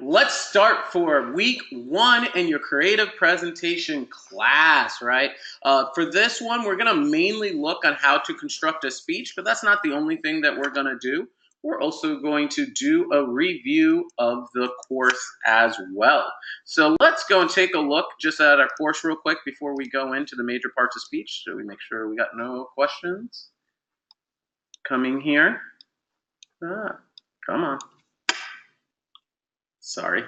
Let's start for week one in your creative presentation class, right? For this one, we're going to mainly look on how to construct a speech, but that's not the only thing that we're going to do. We're also going to do a review of the course as well. So let's go and take a look just at our course real quick before we go into the major parts of speech. So we make sure we got no questions coming here. Come on. Sorry.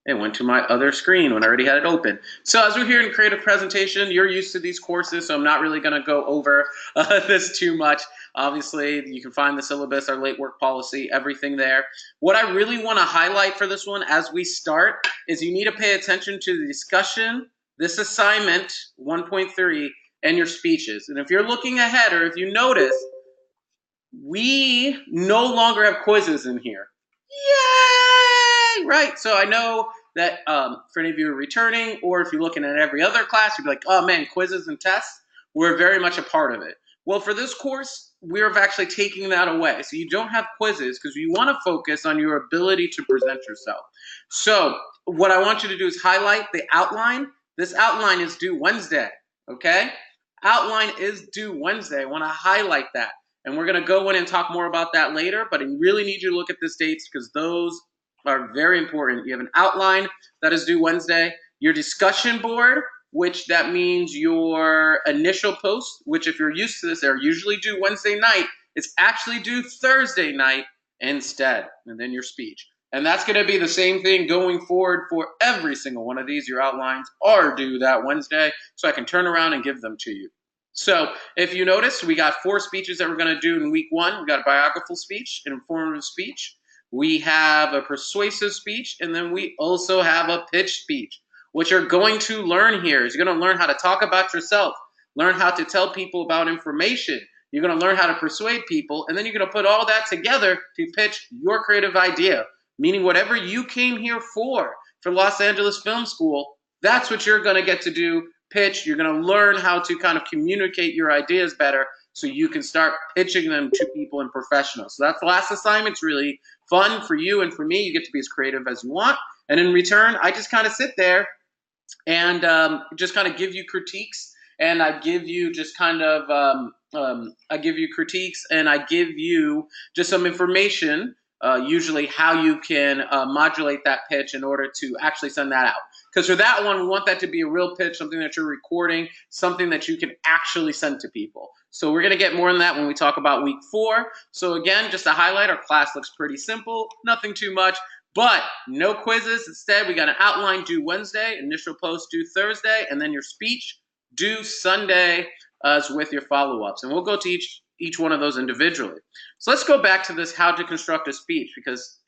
It went to my other screen when I already had it open. So as we're here in creative presentation, you're used to these courses, so I'm not really going to go over this too much. Obviously, you can find the syllabus, our late work policy, everything there. What I really want to highlight for this one as we start is you need to pay attention to the discussion, this assignment 1.3, and your speeches. And if you're looking ahead, or if you notice, we no longer have quizzes in here. Yay! Right. So I know that for any of you who are returning, or if you're looking at every other class, you'd be like, oh man, quizzes and tests, we're very much a part of it. Well, for this course, we're actually taking that away. So you don't have quizzes because you want to focus on your ability to present yourself. So what I want you to do is highlight the outline. This outline is due Wednesday, okay? Outline is due Wednesday. I want to highlight that. And we're going to go in and talk more about that later, but I really need you to look at these dates because those are very important. You have an outline that is due Wednesday, your discussion board, which that means your initial post, which if you're used to this, they're usually due Wednesday night. It's actually due Thursday night instead, and then your speech. And that's going to be the same thing going forward for every single one of these. Your outlines are due that Wednesday, so I can turn around and give them to you. So if you notice, we got 4 speeches that we're going to do in week 1. We got a biographical speech, an informative speech. We have a persuasive speech, and then we also have a pitch speech. What you're going to learn here is you're going to learn how to talk about yourself, learn how to tell people about information. You're going to learn how to persuade people, and then you're going to put all that together to pitch your creative idea, meaning whatever you came here for Los Angeles Film School, that's what you're going to get to do. Pitch. You're going to learn how to kind of communicate your ideas better so you can start pitching them to people and professionals. So that's the last assignment. It's really fun for you and for me. You get to be as creative as you want. And in return, I just kind of sit there and just kind of give you critiques. And I give you just kind of, I give you critiques and I give you just some information, usually how you can modulate that pitch in order to actually send that out. Because for that one, we want that to be a real pitch, something that you're recording, something that you can actually send to people. So we're going to get more on that when we talk about week 4. So again, just to highlight, our class looks pretty simple, nothing too much, but no quizzes. Instead, we got an outline due Wednesday, initial post due Thursday, and then your speech due Sunday with your follow-ups. And we'll go to each one of those individually. So let's go back to this how to construct a speech, because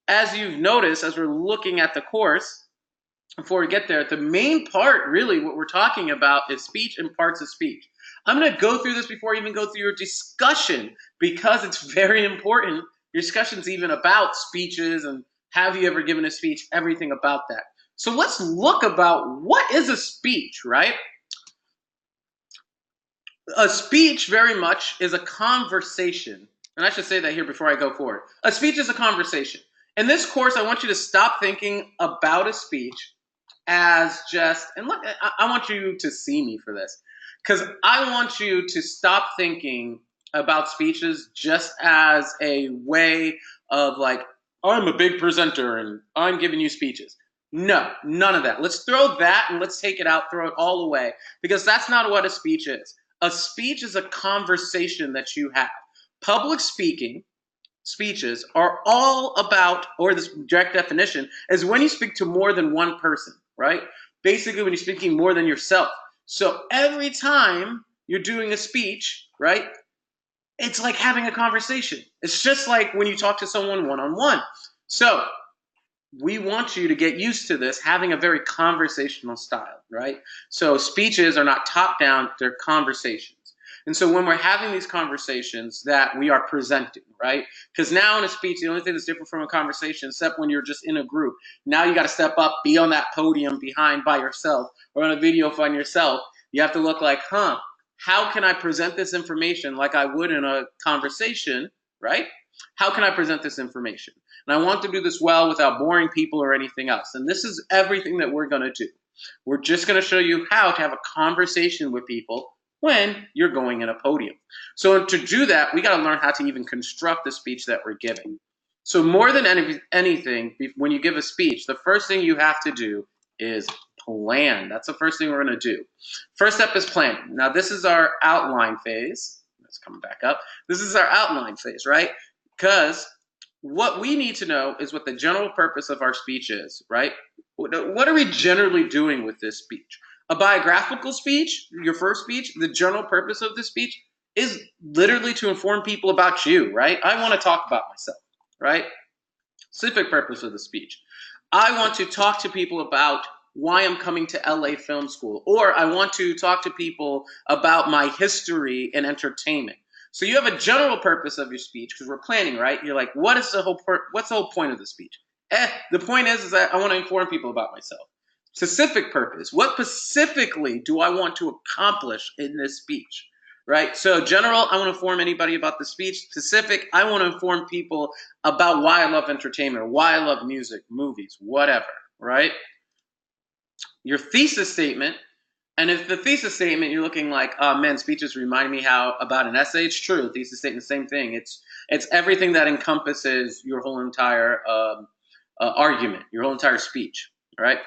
as you've noticed, as we're looking at the course, before we get there, the main part, really, what we're talking about is speech and parts of speech. I'm going to go through this before I even go through your discussion because it's very important. Your discussion's even about speeches and have you ever given a speech, everything about that. So let's look about what is a speech, right? A speech very much is a conversation. And I should say that here before I go forward. A speech is a conversation. In this course, I want you to stop thinking about a speech as just, and look, I want you to see me for this, because I want you to stop thinking about speeches just as a way of like, I'm a big presenter and I'm giving you speeches. No, none of that. Let's throw that and let's take it out, throw it all away, because that's not what a speech is. A speech is a conversation that you have. Public speaking, speeches are all about, or this direct definition, is when you speak to more than one person, right? Basically, when you're speaking more than yourself. So every time you're doing a speech, right, it's like having a conversation. It's just like when you talk to someone one-on-one. So we want you to get used to this, having a very conversational style, right? So speeches are not top-down, they're conversations. And so when we're having these conversations that we are presenting, right? Because now in a speech, the only thing that's different from a conversation, except when you're just in a group, now you got to step up, be on that podium behind by yourself, or on a video find yourself. You have to look like, how can I present this information like I would in a conversation, right? How can I present this information? And I want to do this well without boring people or anything else. And this is everything that we're going to do. We're just going to show you how to have a conversation with people when you're going in a podium. So to do that, we got to learn how to even construct the speech that we're giving. So more than anything, when you give a speech, the first thing you have to do is plan. That's the first thing we're going to do. First step is planning. Now, this is our outline phase. Let's come back up. This is our outline phase, right? Because what we need to know is what the general purpose of our speech is, right? What are we generally doing with this speech? A biographical speech, your first speech, the general purpose of this speech is literally to inform people about you, right? I want to talk about myself, right? Specific purpose of the speech. I want to talk to people about why I'm coming to LA Film School, or I want to talk to people about my history in entertainment. So you have a general purpose of your speech because we're planning, right? You're like, what's the whole point of the speech? The point is that I want to inform people about myself. Specific purpose. What specifically do I want to accomplish in this speech? Right? So general, I want to inform anybody about the speech. Specific, I want to inform people about why I love entertainment, or why I love music, movies, whatever, right? Your thesis statement, and if the thesis statement you're looking like, oh man, speeches remind me about an essay, it's true. Thesis statement, same thing. It's everything that encompasses your whole entire argument, your whole entire speech, all right?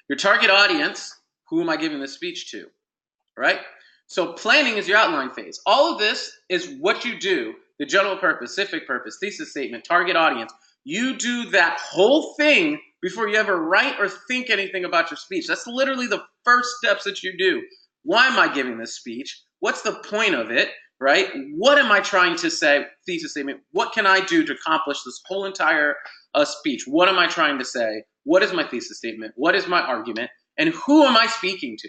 Your target audience, who am I giving this speech to, right? So planning is your outline phase. All of this is what you do, the general purpose, specific purpose, thesis statement, target audience. You do that whole thing before you ever write or think anything about your speech. That's literally the first steps that you do. Why am I giving this speech? What's the point of it, right? What am I trying to say? Thesis statement. What can I do to accomplish this whole entire speech? What am I trying to say? What is my thesis statement? What is my argument? And who am I speaking to?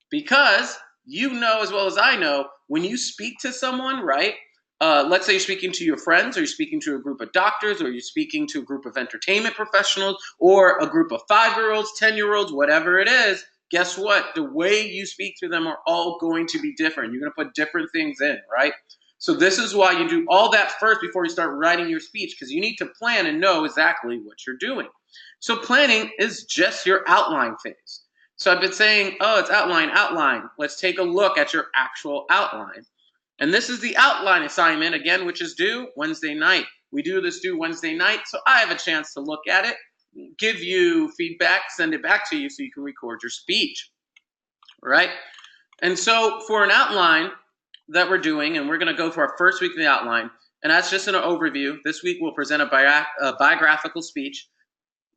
Because you know as well as I know, when you speak to someone, right? Let's say you're speaking to your friends, or you're speaking to a group of doctors, or you're speaking to a group of entertainment professionals, or a group of 5-year-olds, 10-year-olds, whatever it is. Guess what? The way you speak to them are all going to be different. You're going to put different things in, right? So this is why you do all that first before you start writing your speech, because you need to plan and know exactly what you're doing. So planning is just your outline phase. So I've been saying, oh, it's outline, outline. Let's take a look at your actual outline. And this is the outline assignment, again, which is due Wednesday night. We do this due Wednesday night, so I have a chance to look at it, give you feedback, send it back to you so you can record your speech, right? And so for an outline that we're doing, and we're going to go for our first week of the outline, and that's just an overview. This week we'll present a biographical speech,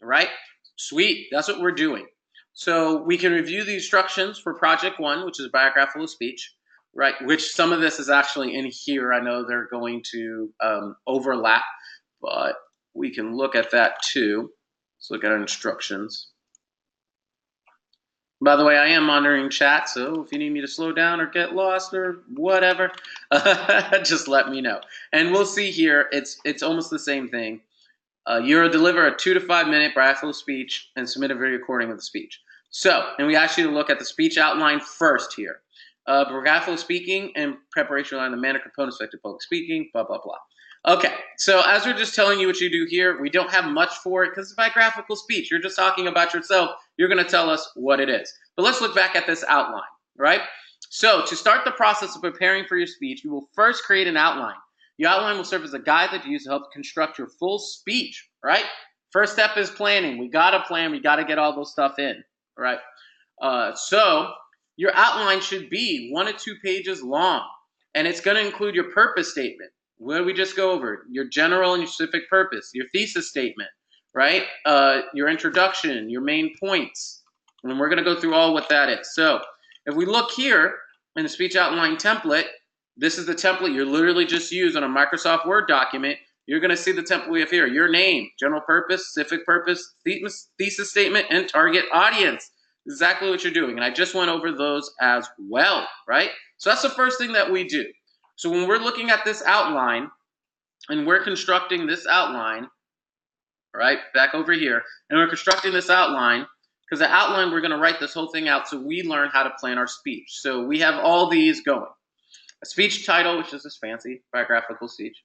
right? Sweet, that's what we're doing. So we can review the instructions for Project 1, which is a biographical speech, right? Which some of this is actually in here. I know they're going to overlap, but we can look at that too. Let's look at our instructions. By the way, I am monitoring chat, so if you need me to slow down or get lost or whatever, just let me know. And we'll see here, it's almost the same thing. You'll deliver a 2 to 5 minute biographical speech and submit a video recording of the speech. So, and we ask you to look at the speech outline first here. Biographical speaking and preparation on the manner, components, effective public speaking, blah, blah, blah. Okay, so as we're just telling you what you do here, we don't have much for it because it's biographical speech. You're just talking about yourself. You're going to tell us what it is. But let's look back at this outline, right? So to start the process of preparing for your speech, you will first create an outline. Your outline will serve as a guide that you use to help construct your full speech, right? First step is planning. We got to plan. We got to get all those stuff in, right? So your outline should be 1 to 2 pages long, and it's going to include your purpose statement. What did we just go over? Your general and your specific purpose, your thesis statement, right? Your introduction, your main points, and we're going to go through all what that is. So if we look here in the speech outline template, this is the template you're literally just used on a Microsoft Word document. You're going to see the template we have here. Your name, general purpose, specific purpose, thesis statement, and target audience. Exactly what you're doing. And I just went over those as well, right? So that's the first thing that we do. So when we're looking at this outline and we're constructing this outline, right, back over here, and we're constructing this outline, because the outline, we're going to write this whole thing out so we learn how to plan our speech. So we have all these going. A speech title, which is this fancy biographical speech.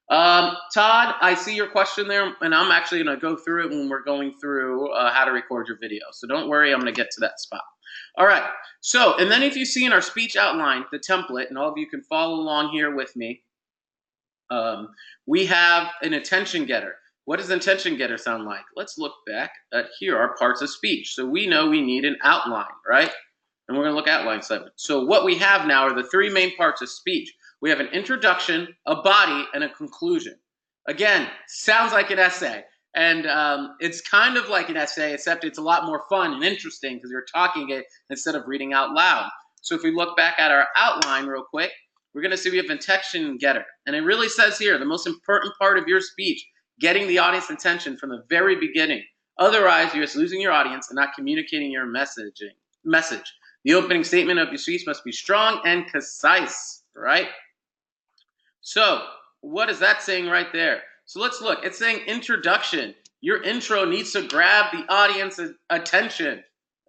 Todd, I see your question there, and I'm actually going to go through it when we're going through how to record your video. So don't worry, I'm going to get to that spot. All right. So, and then if you see in our speech outline, the template, and all of you can follow along here with me, we have an attention getter. What does an attention getter sound like? Let's look back at here are parts of speech. So we know we need an outline, right? And we're going to look at outline segment. So what we have now are the three main parts of speech. We have an introduction, a body, and a conclusion. Again, sounds like an essay. And it's kind of like an essay, except it's a lot more fun and interesting because you're talking it instead of reading out loud. So if we look back at our outline real quick, we're going to see we have an attention getter. And it really says here, the most important part of your speech, getting the audience attention from the very beginning. Otherwise, you're just losing your audience and not communicating your message. The opening statement of your speech must be strong and concise, right? So what is that saying right there? So let's look. It's saying introduction. Your intro needs to grab the audience's attention,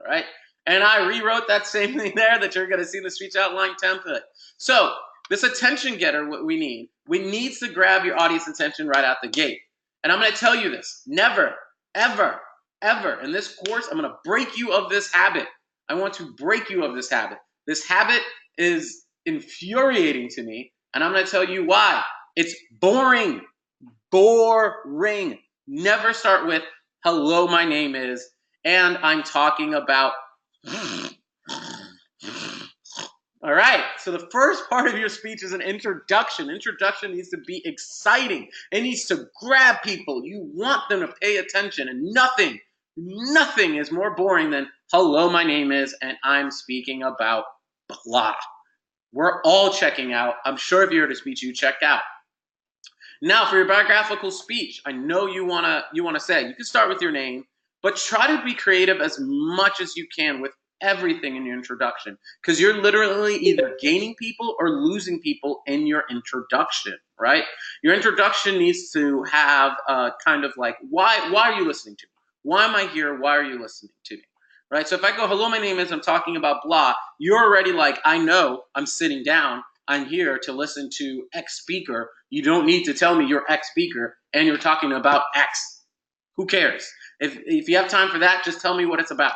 right? And I rewrote that same thing there that you're going to see in the speech outline template. So this attention getter, what we need to grab your audience attention right out the gate. And I'm going to tell you this, never, ever, ever in this course, I'm going to break you of this habit. I want to break you of this habit. This habit is infuriating to me, and I'm going to tell you why. It's boring. Boring. Never start with, hello, my name is, and I'm talking about. All right, so the first part of your speech is an introduction. Introduction needs to be exciting. It needs to grab people. You want them to pay attention, and nothing is more boring than, hello, my name is, and I'm speaking about blah. We're all checking out. I'm sure if you heard a speech, you check out. Now, for your biographical speech, I know you wanna say, you can start with your name, but try to be creative as much as you can with everything in your introduction, because you're literally either gaining people or losing people in your introduction, right? Your introduction needs to have kind of like, why are you listening to me? Why am I here? Why are you listening to me? Right? So if I go, hello, my name is, I'm talking about blah, you're already like, I know, I'm sitting down, I'm here to listen to X speaker. You don't need to tell me you're X speaker and you're talking about X. Who cares? If you have time for that, just tell me what it's about,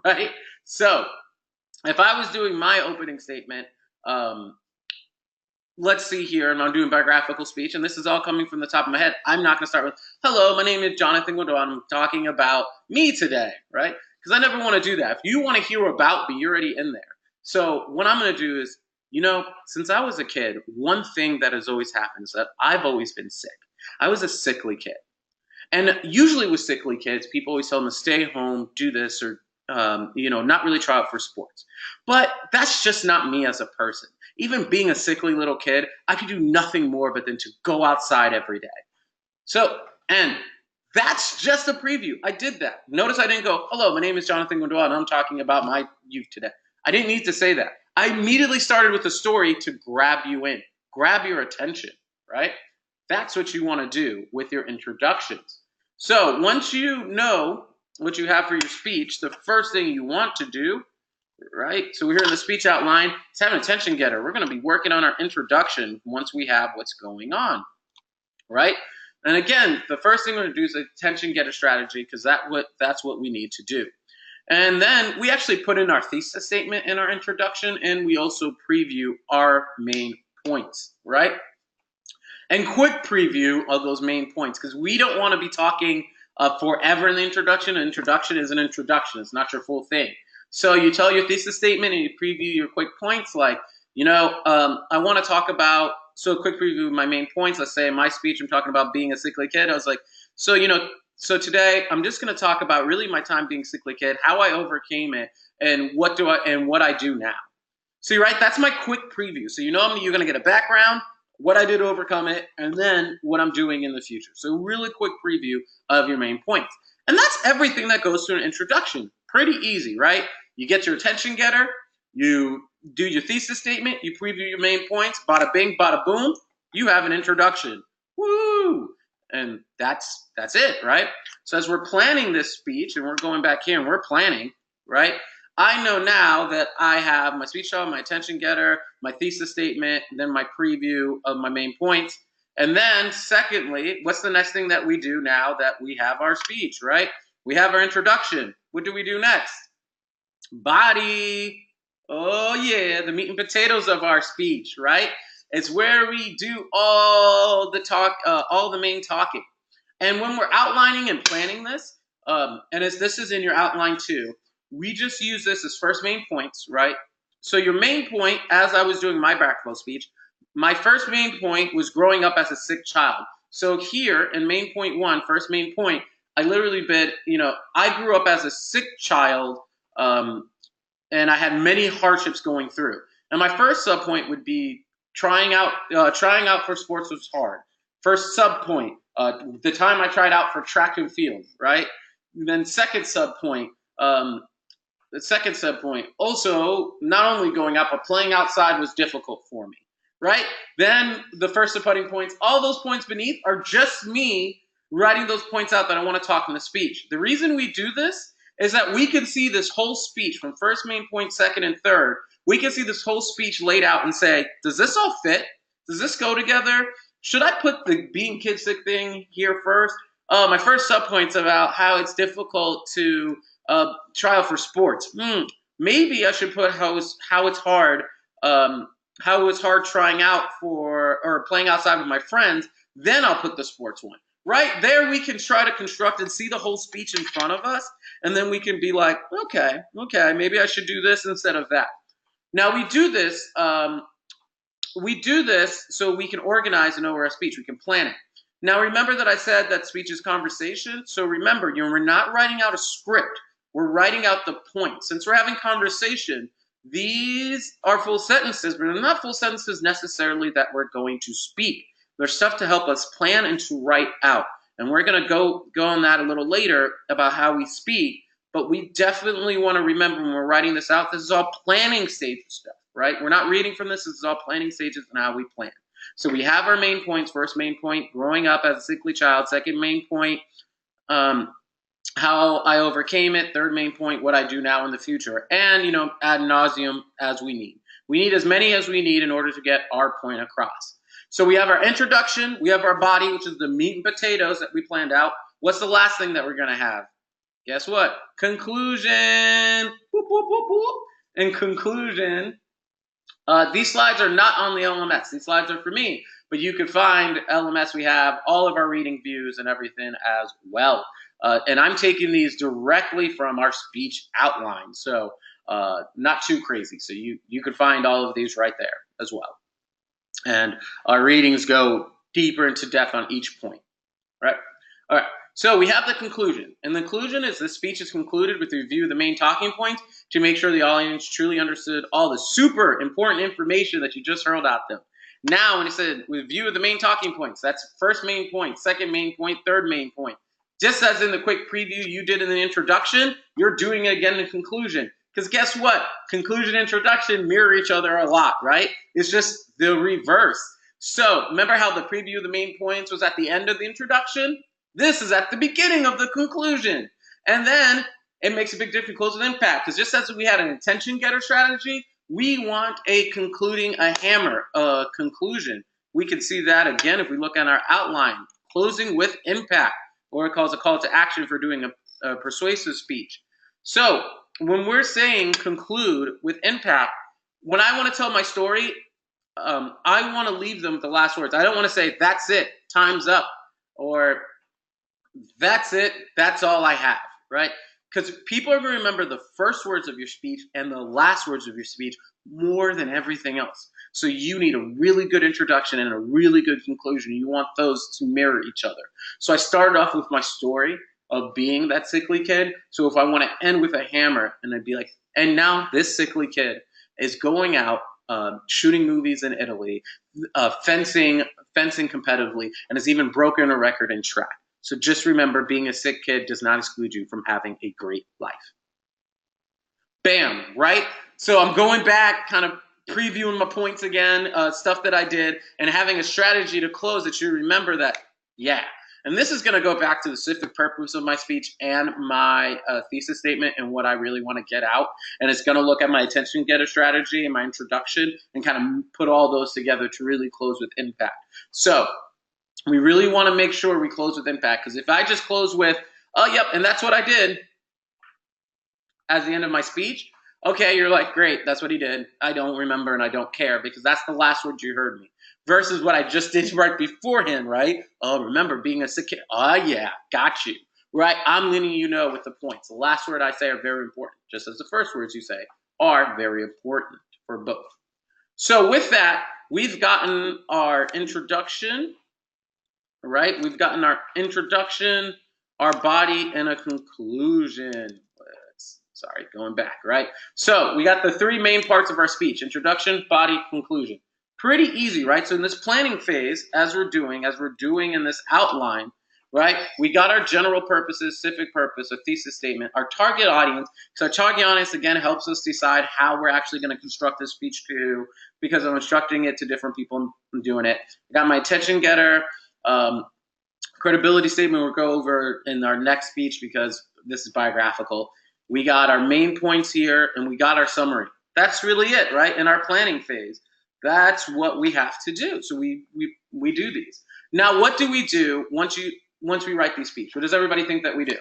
right? So if I was doing my opening statement, let's see here, and I'm doing biographical speech, and this is all coming from the top of my head. I'm not going to start with, hello, my name is Jonathan Godot, and I'm talking about me today, right? Because I never want to do that. If you want to hear about me, you're already in there. So what I'm going to do is, since I was a kid, one thing that has always happened is that I've always been sick. I was a sickly kid. And usually with sickly kids, people always tell them to stay home, do this, or, not really try out for sports. But that's just not me as a person. Even being a sickly little kid, I could do nothing more but than to go outside every day. So, and that's just a preview. I did that. Notice I didn't go, hello, my name is Jonathan Gondoa, and I'm talking about my youth today. I didn't need to say that. I immediately started with a story to grab you in, grab your attention, right? That's what you want to do with your introductions. So once you know what you have for your speech, the first thing you want to do, right? So we're here in the speech outline, it's have an attention getter. We're going to be working on our introduction once we have what's going on, right? And again, the first thing we're going to do is attention getter strategy, because that's what we need to do. And then we actually put in our thesis statement in our introduction, and we also preview our main points, right? And quick preview of those main points, because we don't want to be talking forever in the introduction. An introduction is an introduction. It's not your full thing. So you tell your thesis statement and you preview your quick points like, I want to talk about, so a quick preview of my main points. Let's say in my speech, I'm talking about being a sickly kid. I was like, so today I'm just going to talk about really my time being a sickly kid, how I overcame it, and what I do now. See, right? That's my quick preview. So you're going to get a background, what I did to overcome it, and then what I'm doing in the future. So really quick preview of your main points. And that's everything that goes through an introduction. Pretty easy, right? You get your attention getter, you do your thesis statement, you preview your main points, bada bing, bada boom, you have an introduction. Woo! And that's it, right? So as we're planning this speech, and we're going back here and we're planning, right? I know now that I have my speech shot, my attention getter, my thesis statement, then my preview of my main points. And then secondly, what's the next thing that we do now that we have our speech, right? We have our introduction. What do we do next? Body. Oh yeah, the meat and potatoes of our speech, right? It's where we do all the talk, all the main talking. And when we're outlining and planning this, and as this is in your outline too, we just use this as first main points, right? So your main point, as I was doing my backflow speech, my first main point was growing up as a sick child. So here in main point one, first main point, I literally bid, I grew up as a sick child, um, and I had many hardships going through. And my first sub point would be trying out for sports was hard. First sub point, the time I tried out for track and field, right? Then the second sub point, also not only going out but playing outside was difficult for me, right? Then the first supporting points, all those points beneath are just me writing those points out that I want to talk in the speech. The reason we do this is that we can see this whole speech from first main point, second, and third. We can see this whole speech laid out and say, does this all fit? Does this go together? Should I put the being kid sick thing here first? My first subpoint's about how it's difficult to try out for sports. Maybe I should put how it's hard trying out for or playing outside with my friends. Then I'll put the sports one. Right there, we can try to construct and see the whole speech in front of us, and then we can be like, okay, maybe I should do this instead of that. Now we do this so we can organize and know our speech. We can plan it. Now remember that I said that speech is conversation. So remember, we're not writing out a script. We're writing out the points. Since we're having conversation, these are full sentences, but they're not full sentences necessarily that we're going to speak. There's stuff to help us plan and to write out. And we're going to go on that a little later about how we speak. But we definitely want to remember when we're writing this out, this is all planning stage stuff, right? We're not reading from this. This is all planning stages and how we plan. So we have our main points. First main point, growing up as a sickly child. Second main point, how I overcame it. Third main point, what I do now in the future. And, ad nauseum as we need. We need as many as we need in order to get our point across. So we have our introduction. We have our body, which is the meat and potatoes that we planned out. What's the last thing that we're going to have? Guess what? Conclusion. Boop, boop, boop, boop. In conclusion, these slides are not on the LMS. These slides are for me. But you can find LMS. We have all of our reading views and everything as well. And I'm taking these directly from our speech outline. So not too crazy. So you can find all of these right there as well. And our readings go deeper into depth on each point, right? All right, so we have the conclusion. And the conclusion is this speech is concluded with a review of the main talking points to make sure the audience truly understood all the super important information that you just hurled at them. Now, when you said review of the main talking points, that's first main point, second main point, third main point. Just as in the quick preview you did in the introduction, you're doing it again in the conclusion. Because guess what? Conclusion and introduction mirror each other a lot, right? It's just the reverse. So remember how the preview of the main points was at the end of the introduction? This is at the beginning of the conclusion. And then it makes a big difference, close with impact. Because just as we had an attention getter strategy, we want a hammer, a conclusion. We can see that again if we look at our outline. Closing with impact, or it calls a call to action for doing a persuasive speech. So when we're saying conclude with impact, when I want to tell my story, I want to leave them with the last words. I don't want to say, that's it, time's up, or that's it, that's all I have, right? Because people are going to remember the first words of your speech and the last words of your speech more than everything else. So you need a really good introduction and a really good conclusion. You want those to mirror each other. So I started off with my story of being that sickly kid. So if I want to end with a hammer, and I'd be like, and now this sickly kid is going out, shooting movies in Italy, fencing competitively, and has even broken a record in track. So just remember, being a sick kid does not exclude you from having a great life. Bam, right? So I'm going back, kind of previewing my points again, stuff that I did, and having a strategy to close that you remember that, yeah. And this is going to go back to the specific purpose of my speech and my thesis statement and what I really want to get out. And it's going to look at my attention getter strategy and my introduction and kind of put all those together to really close with impact. So We really want to make sure we close with impact, because if I just close with, oh, yep, and that's what I did as the end of my speech, okay, you're like, great, that's what he did. I don't remember and I don't care, because that's the last words you heard me. Versus what I just did right beforehand, right? Oh, remember being a sick kid. Oh, yeah, got you. Right? I'm letting you know with the points. The last word I say are very important, just as the first words you say are very important for both. So with that, we've gotten our introduction, right? We've gotten our introduction, our body, and a conclusion. Sorry, going back, right? So we got the three main parts of our speech: introduction, body, conclusion. Pretty easy, right? So in this planning phase, as we're doing in this outline, right, we got our general purposes, civic purpose, a thesis statement, our target audience. So our target audience, again, helps us decide how we're actually going to construct this speech to, because I'm instructing it to different people and doing it. I got my attention getter, credibility statement we'll go over in our next speech because this is biographical. We got our main points here, and we got our summary. That's really it, right? In our planning phase, that's what we have to do. So we do these. Now, what do we do once we write these speeches? What does everybody think that we do?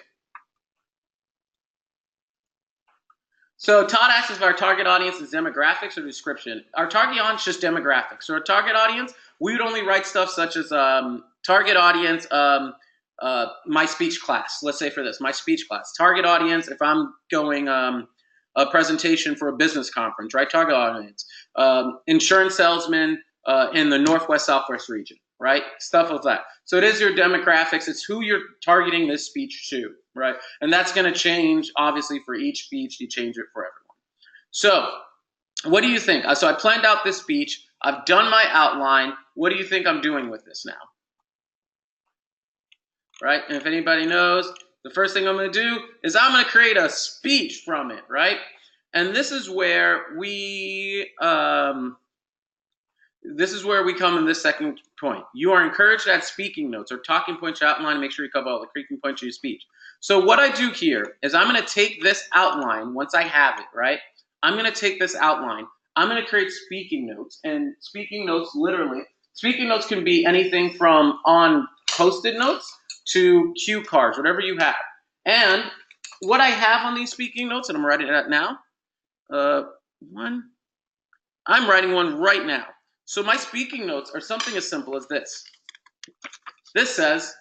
So Todd asks if our target audience is demographics or description. Our target audience is just demographics. So our target audience, we would only write stuff such as target audience, my speech class. Let's say for this, my speech class. Target audience, if I'm going a presentation for a business conference, right? Target audience. Insurance salesman in the Northwest Southwest region, right? Stuff like that. So it is your demographics. It's who you're targeting this speech to, right? And that's going to change, obviously, for each speech. You change it for everyone. So what do you think? So I planned out this speech. I've done my outline. What do you think I'm doing with this now? Right? And if anybody knows, the first thing I'm going to do is I'm going to create a speech from it, right? And this is where we come in this second point. You are encouraged to add speaking notes or talking points to outline and make sure you cover all the creaking points of your speech. So what I do here is I'm going to take this outline once I have it, right? I'm going to take this outline. I'm going to create speaking notes. And speaking notes, literally, speaking notes can be anything from on Post-it notes to cue cards, whatever you have. And what I have on these speaking notes, and I'm writing it now, I'm writing one right now. So my speaking notes are something as simple as this. This says,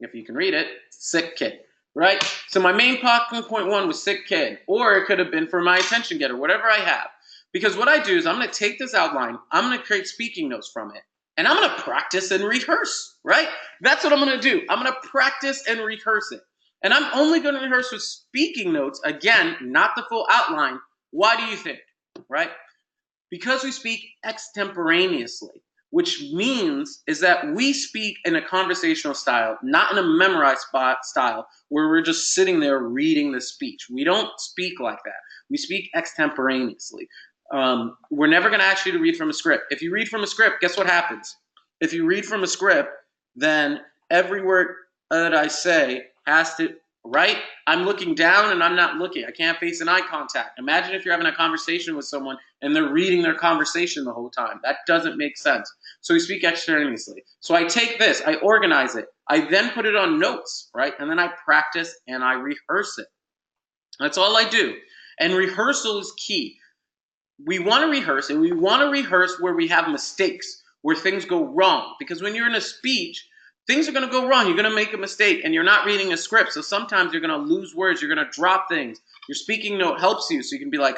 if you can read it, sick kid, right? So my main talking point one was sick kid, or it could have been for my attention getter, whatever I have. Because what I do is I'm going to take this outline, I'm going to create speaking notes from it, and I'm going to practice and rehearse, right? That's what I'm going to do. I'm going to practice and rehearse it. And I'm only going to rehearse with speaking notes, again, not the full outline. Why do you think, right? Because we speak extemporaneously, which means is that we speak in a conversational style, not in a memorized style where we're just sitting there reading the speech. We don't speak like that. We speak extemporaneously. We're never going to ask you to read from a script. If you read from a script, guess what happens? If you read from a script, then every word that I say has to, right? I'm looking down and I'm not looking. I can't face an eye contact. Imagine if you're having a conversation with someone and they're reading their conversation the whole time. That doesn't make sense. So we speak extemporaneously. So I take this, I organize it, I then put it on notes, right? And then I practice and I rehearse it. That's all I do. And rehearsal is key. We want to rehearse, and we want to rehearse where we have mistakes, where things go wrong. Because when you're in a speech, things are going to go wrong. You're going to make a mistake, and you're not reading a script. So sometimes you're going to lose words. You're going to drop things. Your speaking note helps you, so you can be like,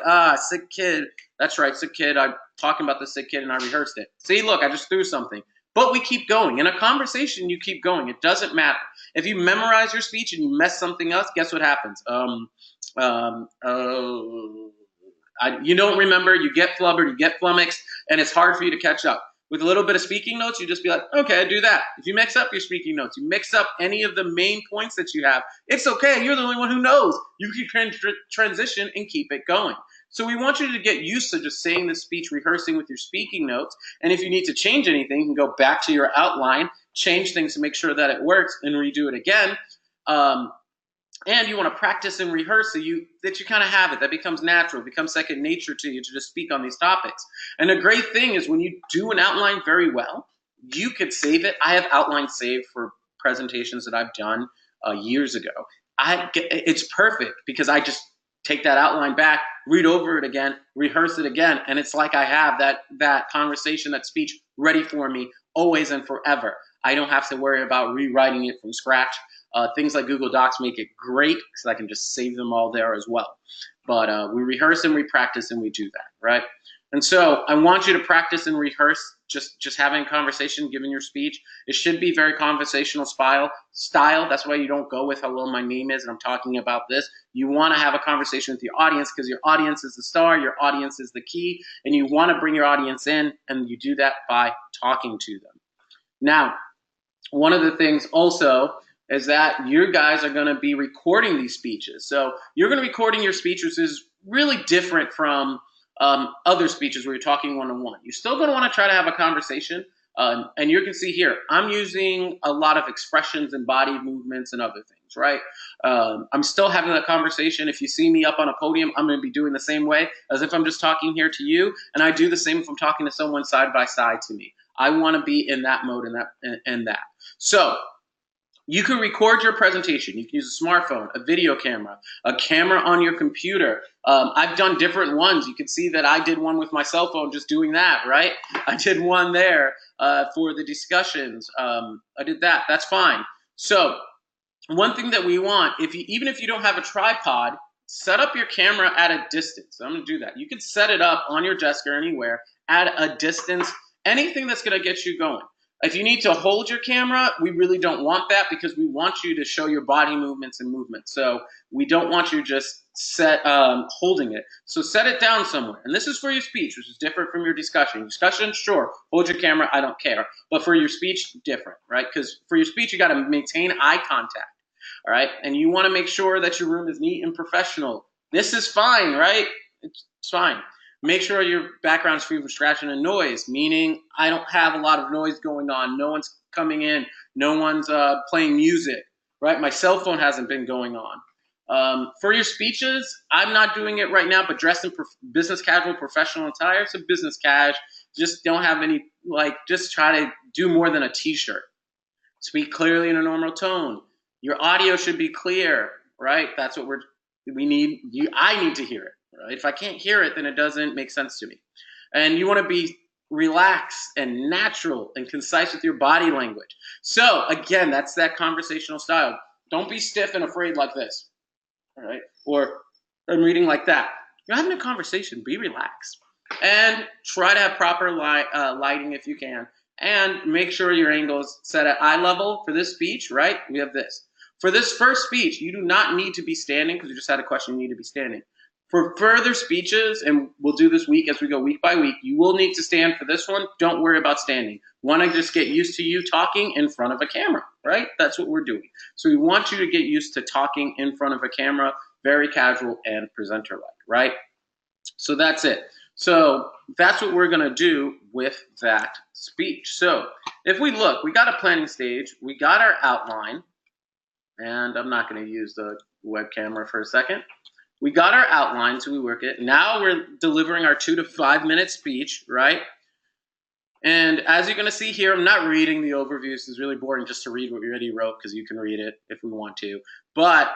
sick kid. That's right, sick kid. I'm talking about the sick kid, and I rehearsed it. See, look, I just threw something. But we keep going. In a conversation, you keep going. It doesn't matter. If you memorize your speech and you mess something up, guess what happens? You don't remember, you get flubbered, you get flummoxed, and it's hard for you to catch up. With a little bit of speaking notes, you just be like, okay, I do that. If you mix up your speaking notes, you mix up any of the main points that you have, it's okay. You're the only one who knows. You can transition and keep it going. So we want you to get used to just saying the speech, rehearsing with your speaking notes. And if you need to change anything, you can go back to your outline, change things to make sure that it works, and redo it again. And you want to practice and rehearse so you kind of have it. That becomes natural, becomes second nature to you to just speak on these topics. And the great thing is when you do an outline very well, you could save it. I have outlines saved for presentations that I've done years ago. It's perfect because I just take that outline back, read over it again, rehearse it again, and it's like I have that conversation, that speech ready for me always and forever. I don't have to worry about rewriting it from scratch. Things like Google Docs make it great because I can just save them all there as well. But we rehearse and we practice and we do that, right? And so I want you to practice and rehearse just having a conversation, giving your speech. It should be very conversational style. That's why you don't go with hello, my name is, and I'm talking about this. You want to have a conversation with your audience because your audience is the star, your audience is the key, and you want to bring your audience in, and you do that by talking to them. Now, one of the things also is that you guys are going to be recording these speeches. So you're going to be recording your speech, which is really different from other speeches where you're talking one-on-one. You're still going to want to try to have a conversation. And you can see here, I'm using a lot of expressions and body movements and other things, right? I'm still having a conversation. If you see me up on a podium, I'm going to be doing the same way as if I'm just talking here to you. And I do the same if I'm talking to someone side by side to me. I want to be in that mode and that. So you can record your presentation. You can use a smartphone, a video camera, a camera on your computer. I've done different ones. You can see that I did one with my cell phone just doing that, right? I did one there for the discussions. I did that. That's fine. So one thing that we want, even if you don't have a tripod, set up your camera at a distance. I'm going to do that. You can set it up on your desk or anywhere at a distance, anything that's going to get you going. If you need to hold your camera, we really don't want that because we want you to show your body movements and movements. So we don't want you just holding it. So set it down somewhere. And this is for your speech, which is different from your discussion. Discussion, sure, hold your camera, I don't care. But for your speech, different, right? Because for your speech, you got to maintain eye contact, all right? And you want to make sure that your room is neat and professional. This is fine, right? It's fine. Make sure your background's free from distraction and noise, meaning I don't have a lot of noise going on. No one's coming in. No one's playing music, right? My cell phone hasn't been going on. For your speeches, I'm not doing it right now, but dress in business casual, professional attire. So business cash, just don't have any, just try to do more than a t-shirt. Speak clearly in a normal tone. Your audio should be clear, right? That's what we need. I need to hear it. Right? If I can't hear it, then it doesn't make sense to me. And you want to be relaxed and natural and concise with your body language. So again, that's that conversational style. Don't be stiff and afraid like this, all right? Or I'm reading like that. You're having a conversation. Be relaxed. And try to have proper lighting if you can. And make sure your angle is set at eye level for this speech, right? We have this. For this first speech, you do not need to be standing because you just had a question, you need to be standing. For further speeches, and we'll do this as we go week by week, you will need to stand for this one. Don't worry about standing. Want to just get used to you talking in front of a camera, right? That's what we're doing. So we want you to get used to talking in front of a camera, very casual and presenter-like, right? So that's it. So that's what we're going to do with that speech. So if we look, we got a planning stage, we got our outline, and I'm not going to use the web camera for a second. We got our outline, so we work it. Now we're delivering our 2 to 5 minute speech, right? And as you're going to see here, I'm not reading the overview. This is really boring just to read what we already wrote because you can read it if we want to. But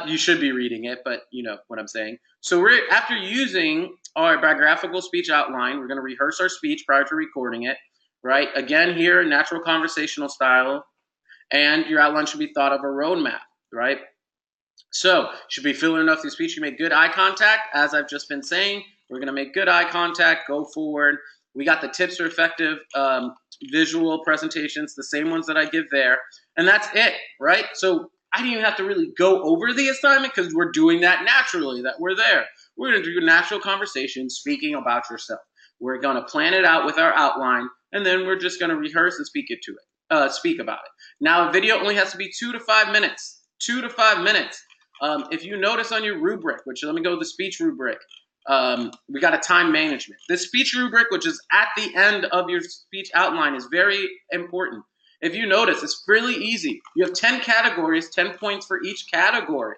you should be reading it, but you know what I'm saying. So after using our biographical speech outline, we're going to rehearse our speech prior to recording it, right? Again here, natural conversational style. And your outline should be thought of a roadmap, right? So you should be feeling enough through speech. You make good eye contact, as I've just been saying. We're going to make good eye contact, go forward. We got the tips for effective visual presentations, the same ones that I give there. And that's it, right? So I didn't even have to really go over the assignment because we're doing that naturally, that we're there. We're going to do a natural conversation speaking about yourself. We're going to plan it out with our outline, and then we're just going to rehearse and speak about it. Now, a video only has to be 2 to 5 minutes. 2 to 5 minutes. If you notice on your rubric, which let me go to the speech rubric, we got a time management. This speech rubric, which is at the end of your speech outline, is very important. If you notice, it's really easy. You have 10 categories, 10 points for each category.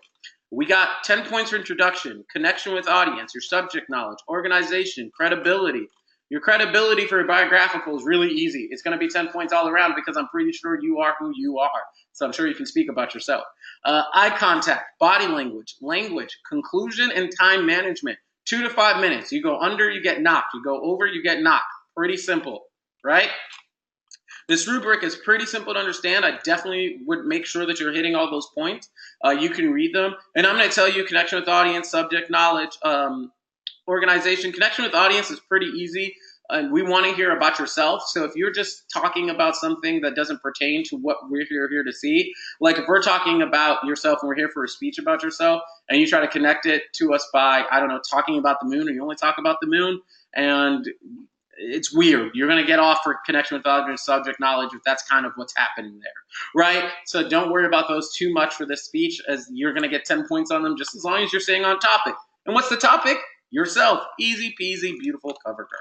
We got 10 points for introduction, connection with audience, your subject knowledge, organization, credibility, Your credibility for your biographical is really easy. It's going to be 10 points all around because I'm pretty sure you are who you are. So I'm sure you can speak about yourself. Eye contact, body language, conclusion, and time management. 2 to 5 minutes. You go under, you get knocked. You go over, you get knocked. Pretty simple, right? This rubric is pretty simple to understand. I definitely would make sure that you're hitting all those points. You can read them. And I'm going to tell you connection with audience, subject knowledge, organization. Connection with audience is pretty easy. And we want to hear about yourself. So if you're just talking about something that doesn't pertain to what we're here to see, like if we're talking about yourself and we're here for a speech about yourself, and you try to connect it to us by, I don't know, talking about the moon, or you only talk about the moon, and it's weird. You're going to get off for connection with audience, subject knowledge if that's kind of what's happening there, right? So don't worry about those too much for this speech, as you're going to get 10 points on them just as long as you're staying on topic. And what's the topic? Yourself. Easy peasy, beautiful cover girl.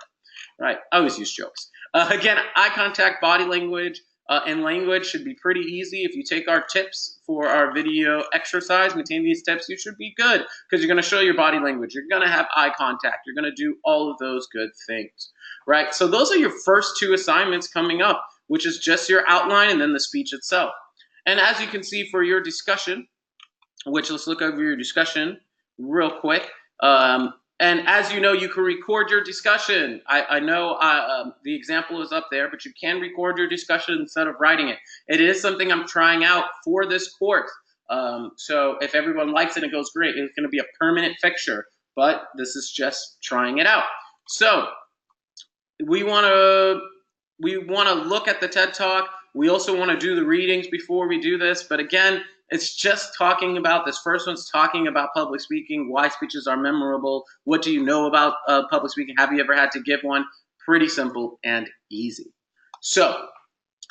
Right, I always use jokes. Again, eye contact, body language, and language should be pretty easy. If you take our tips for our video exercise, maintain these tips, you should be good because you're going to show your body language. You're going to have eye contact. You're going to do all of those good things, right? So those are your first 2 assignments coming up, which is just your outline and then the speech itself. And as you can see for your discussion, which let's look over your discussion real quick. And as you know, you can record your discussion. I know the example is up there, but you can record your discussion instead of writing it. It is something I'm trying out for this course. So if everyone likes it, it goes great. It's going to be a permanent fixture, but this is just trying it out. So we want to look at the TED Talk. We also want to do the readings before we do this. But again, it's just talking about, this first one's talking about public speaking, why speeches are memorable, what do you know about public speaking, have you ever had to give one? Pretty simple and easy. So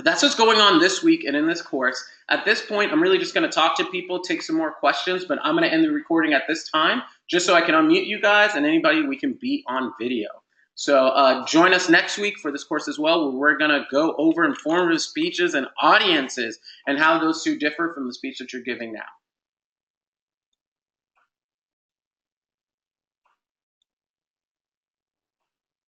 that's what's going on this week and in this course. At this point, I'm really just going to talk to people, take some more questions, but I'm going to end the recording at this time just so I can unmute you guys and anybody we can beat on video. So join us next week for this course as well, where we're going to go over informative speeches and audiences and how those two differ from the speech that you're giving now.